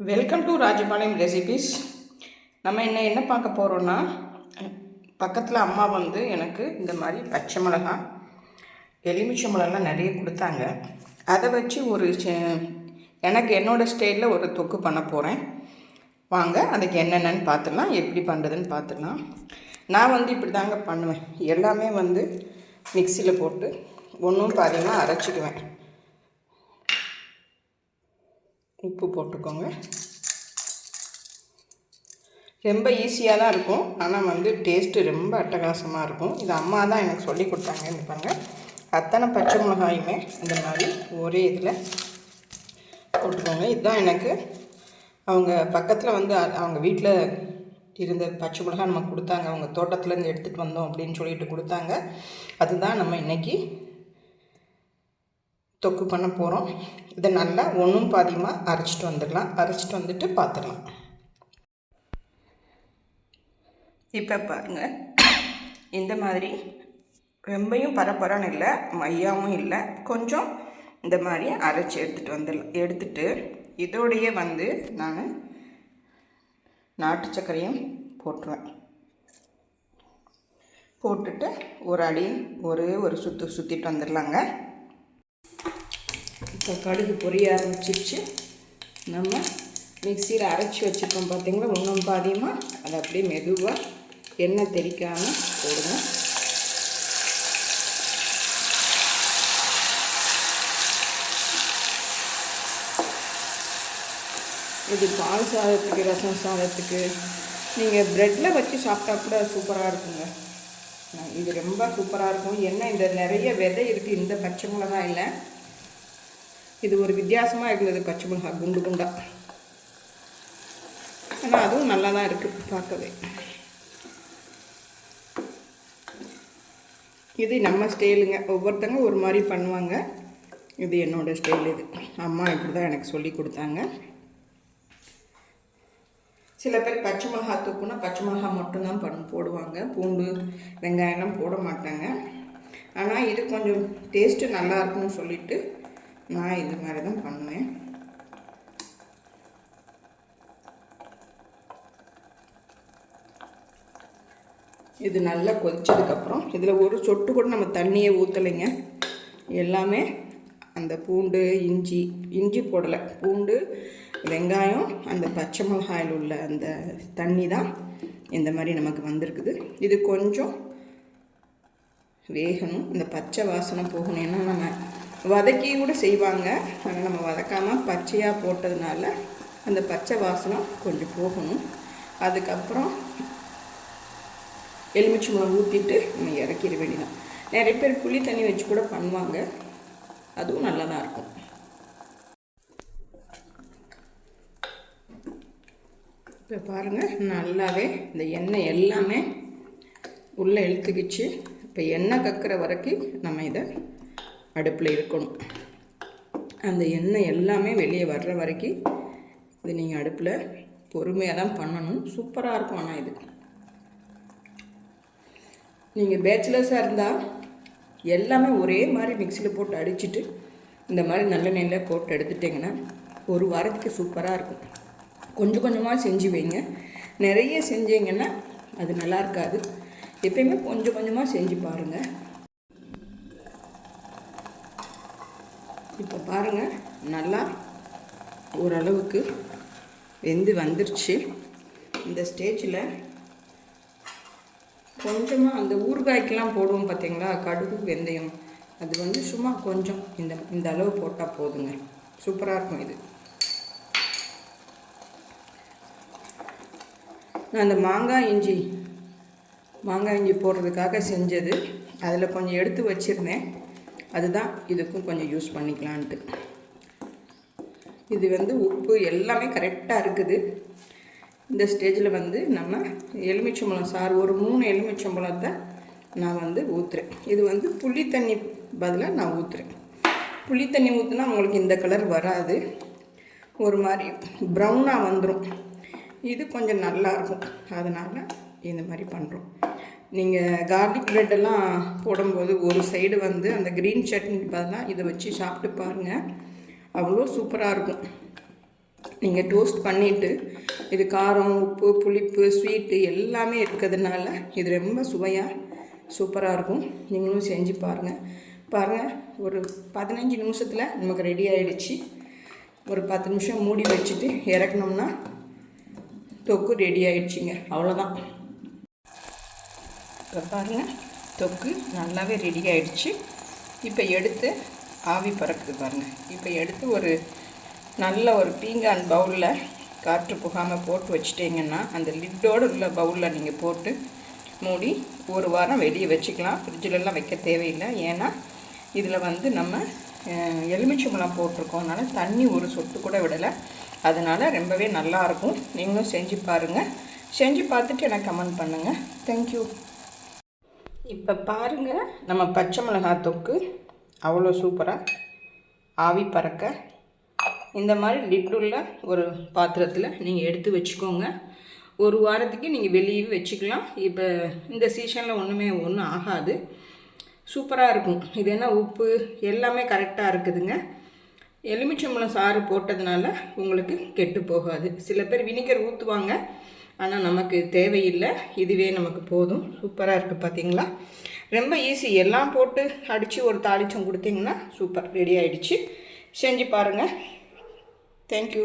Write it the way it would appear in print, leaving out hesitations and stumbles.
Welcome to Rajapalayam recipes. நம்ம என்ன பார்க்க போகிறோன்னா, பக்கத்தில் அம்மா வந்து எனக்கு இந்த மாதிரி பச்சை மிளகாய் எலுமிச்சம்பழம்லாம் நிறைய கொடுத்தாங்க. அதை வச்சு எனக்கு என்னோடய ஸ்டைலில் ஒரு தொக்கு பண்ண போகிறேன். வாங்க அதுக்கு என்னென்னு பார்த்துடலாம், எப்படி பண்ணுறதுன்னு பார்த்துடலாம். நான் வந்து இப்படி தாங்க பண்ணுவேன். எல்லாமே வந்து மிக்சியில் போட்டு ஒன்றும் பாதியமாக அரைச்சிக்குவேன். உப்பு போட்டுக்கோங்க. ரொம்ப ஈஸியாக தான் இருக்கும், ஆனால் வந்து டேஸ்ட்டு ரொம்ப அட்டகாசமாக இருக்கும். இது அம்மா தான் எனக்கு சொல்லி கொடுத்தாங்கன்னு பாருங்கள். அத்தனை பச்சை மிளகாயுமே இந்த மாதிரி ஒரே இதில் போட்டுக்கோங்க. இதுதான் எனக்கு அவங்க பக்கத்தில் வந்து அவங்க வீட்டில் இருந்த பச்சை மிளகாய் நமக்கு கொடுத்தாங்க. அவங்க தோட்டத்துலேருந்து எடுத்துகிட்டு வந்தோம் அப்படின்னு சொல்லிட்டு கொடுத்தாங்க. அதுதான் நம்ம இன்றைக்கி தொக்கு பண்ண போகிறோம். இதை நல்லா ஒன்றும் பாதியமாக அரைச்சிட்டு வந்துடலாம். அரைச்சிட்டு வந்துட்டு பார்த்துடலாம். இப்போ பாருங்கள், இந்த மாதிரி ரொம்பையும் பரப்பரான்னு இல்லை, மையாவும் இல்லை, கொஞ்சம் இந்த மாதிரி அரைச்சி எடுத்துட்டு இதோடையே வந்து நான் நாட்டு சர்க்கரையும் போட்டுருவேன். போட்டுட்டு ஒரு சுற்றிட்டு வந்துடலாங்க. இப்போ கடுகு பொரிய ஆரம்பிச்சிருச்சு. நம்ம மிக்சியில் அரைச்சி வச்சுருக்கோம் பார்த்திங்களா, ஒன்றும் பாதியமாக அதை அப்படியே மெதுவாக எண்ணெய் தெளிக்காமல் போடுங்க. இது பால் சாதத்துக்கு, ரசம் சாதத்துக்கு, நீங்கள் ப்ரெட்டில் வச்சு சாப்பிட்டா கூட சூப்பராக இருக்குங்க. இது ரொம்ப சூப்பராக இருக்கும். ஏன்னா இந்த நிறைய விதை இருக்குது இந்த பச்சை மிளகாயில். இது ஒரு வித்தியாசமாக இருந்தது பச்சை மிளகாய், குண்டு குண்டாக. ஆனால் அதுவும் நல்லா தான் இருக்குது பார்க்கவே. இது நம்ம ஸ்டைலுங்க. ஒவ்வொருத்தங்க ஒரு மாதிரி பண்ணுவாங்க. இது என்னோடய ஸ்டைல். இது அம்மா இப்படி தான் எனக்கு சொல்லி கொடுத்தாங்க. சில பேர் பச்சை மிளகாய் தூக்குனா பச்சை மிளகாய் மட்டும்தான் போடுவாங்க, பூண்டு வெங்காயம்லாம் போட மாட்டாங்க. ஆனால் இது கொஞ்சம் டேஸ்ட்டு நல்லா இருக்குன்னு சொல்லிவிட்டு நான் இது மாதிரி தான் பண்ணுவேன். இது நல்லா கொதிச்சதுக்கப்புறம் இதில் ஒரு சொட்டு கூட நம்ம தண்ணியை ஊற்றலைங்க. எல்லாமே அந்த பூண்டு இஞ்சி போடலை, பூண்டு வெங்காயம் அந்த பச்சை மிளகாயில் உள்ள அந்த தண்ணி தான் இந்த மாதிரி நமக்கு வந்திருக்குது. இது கொஞ்சம் வேகணும், இந்த பச்சை வாசனை போகணும். ஏன்னா நம்ம வதக்கி கூட செய்வாங்க, ஆனால் நம்ம வதக்காமல் பச்சையாக போட்டதுனால அந்த பச்சை வாசனை கொஞ்சம் போகணும். அதுக்கப்புறம் எலுமிச்சம்பழம் ஊற்றிட்டு நம்ம இறக்கிற வேண்டியதான். நிறைய பேர் புளி தண்ணி வச்சு கூட பண்ணுவாங்க, அதுவும் நல்லா தான் இருக்கும். இப்போ பாருங்கள், நல்லாவே இந்த எண்ணெய் எல்லாமே உள்ளே இழுத்துக்கிச்சு. இப்போ எண்ணெய் கக்கிற வரைக்கும் நம்ம இதை அடுப்பில் இருக்கணும். அந்த எண்ணெய் எல்லாமே வெளியே வர்ற வரைக்கும் இது நீங்கள் அடுப்பில் பொறுமையாக தான் பண்ணணும். சூப்பராக இருக்கும். ஆனால் இது நீங்கள் பேச்சுலர்ஸாக இருந்தால் எல்லாமே ஒரே மாதிரி மிக்சியில் போட்டு அடிச்சுட்டு இந்த மாதிரி நல்லெண்ணெயில் போட்டு எடுத்துட்டிங்கன்னா ஒரு வாரத்துக்கு சூப்பராக இருக்கும். கொஞ்சம் கொஞ்சமாக செஞ்சு வைங்க. நிறைய செஞ்சீங்கன்னா அது நல்லா இருக்காது. எப்பயுமே கொஞ்சம் கொஞ்சமாக செஞ்சு பாருங்கள். இப்போ பாருங்கள், நல்லா ஓரளவுக்கு வெந்து வந்துருச்சு. இந்த ஸ்டேஜில் கொஞ்சமாக அந்த ஊறுகாய்க்கெலாம் போடுவோம் பார்த்தீங்களா, கடுகு வெந்தயம், அது வந்து சும்மா கொஞ்சம் இந்த அளவு போட்டால் போதுங்க. சூப்பராக இருக்கும் இது. நான் அந்த மாங்காய் இஞ்சி போடுறதுக்காக செஞ்சது, அதில் கொஞ்சம் எடுத்து வச்சுருந்தேன். அதுதான் இதுக்கும் கொஞ்சம் யூஸ் பண்ணிக்கலான்ட்டு. இது வந்து உப்பு எல்லாமே கரெக்டாக இருக்குது. இந்த ஸ்டேஜில் வந்து நம்ம எலுமிச்சம்பழம் சாறு ஒரு 3 எலுமிச்சம்பழத்தை நான் வந்து ஊற்றுறேன். இது வந்து புளி தண்ணி பதிலாக நான் ஊற்றுறேன். புளி தண்ணி ஊற்றுனா உங்களுக்கு இந்த கலர் வராது, ஒரு மாதிரி ப்ரௌனாக வந்துடும். இது கொஞ்சம் நல்லாயிருக்கும், அதனால் இந்த மாதிரி பண்ணுறோம். நீங்கள் கார்லிக் ப்ரெட்டெல்லாம் போடும்போது ஒரு சைடு வந்து அந்த க்ரீன் சட்னிக்கு பதிலாக இதை வச்சு சாப்பிட்டு பாருங்கள், அவ்வளோ சூப்பராக இருக்கும். நீங்கள் டோஸ்ட் பண்ணிவிட்டு இது காரம், உப்பு, புளிப்பு, ஸ்வீட்டு எல்லாமே இருக்கிறதுனால இது ரொம்ப சுவையாக சூப்பராக இருக்கும். நீங்களும் செஞ்சு பாருங்கள். ஒரு 15 நிமிஷத்தில் நமக்கு ரெடி ஆகிடுச்சு. ஒரு 10 நிமிஷம் மூடி வச்சுட்டு இறக்கணும்னா தொக்கு ரெடி ஆகிடுச்சிங்க. அவ்வளோதான். இப்போ பாருங்கள், தொக்கு நல்லாவே ரெடி ஆகிடுச்சு. இப்போ எடுத்து ஆவி பறக்குது பாருங்கள். இப்போ எடுத்து ஒரு நல்ல ஒரு பீங்கான் பவுலில் காற்று புகாமல் போட்டு வச்சிட்டிங்கன்னா அந்த லிட்டோடு உள்ள பவுலில் நீங்கள் போட்டு மூடி ஒரு வாரம் வெளியே வச்சுக்கலாம். ஃப்ரிட்ஜிலலாம் வைக்க தேவையில்லை. ஏன்னா இதில் வந்து நம்ம எலுமிச்சம்பழம் போட்டிருக்கோம். அதனால் தண்ணி ஒரு சொட்டு கூட விடலை. அதனால் ரொம்பவே நல்லாயிருக்கும். நீங்களும் செஞ்சு பாருங்கள். செஞ்சு பார்த்துட்டு எனக்கு கமெண்ட் பண்ணுங்கள். தேங்க்யூ. இப்போ பாருங்கள், நம்ம பச்சை மிளகாய் தொக்கு அவ்வளோ சூப்பராக ஆவி பறக்க இந்த மாதிரி லிட்டுள்ள ஒரு பாத்திரத்தில் நீங்கள் எடுத்து வச்சுக்கோங்க. ஒரு வாரத்துக்கு நீங்கள் வெளியே வச்சுக்கலாம். இப்போ இந்த சீசனில் ஒன்றும் ஆகாது. சூப்பராக இருக்கும். இது என்ன உப்பு எல்லாமே கரெக்டாக இருக்குதுங்க. எலுமிச்சம்பழம் சாறு போட்டதுனால உங்களுக்கு கெட்டு போகாது. சில பேர் வினிகர் ஊற்றுவாங்க, ஆனால் நமக்கு தேவையில்லை. இதுவே நமக்கு போதும். சூப்பராக இருக்குது பார்த்தீங்களா? ரொம்ப ஈஸி. எல்லாம் போட்டு அடித்து ஒரு தாளிச்சம் கொடுத்தீங்கன்னா சூப்பர் ரெடி ஆகிடுச்சு. செஞ்சு பாருங்கள். தேங்க்யூ.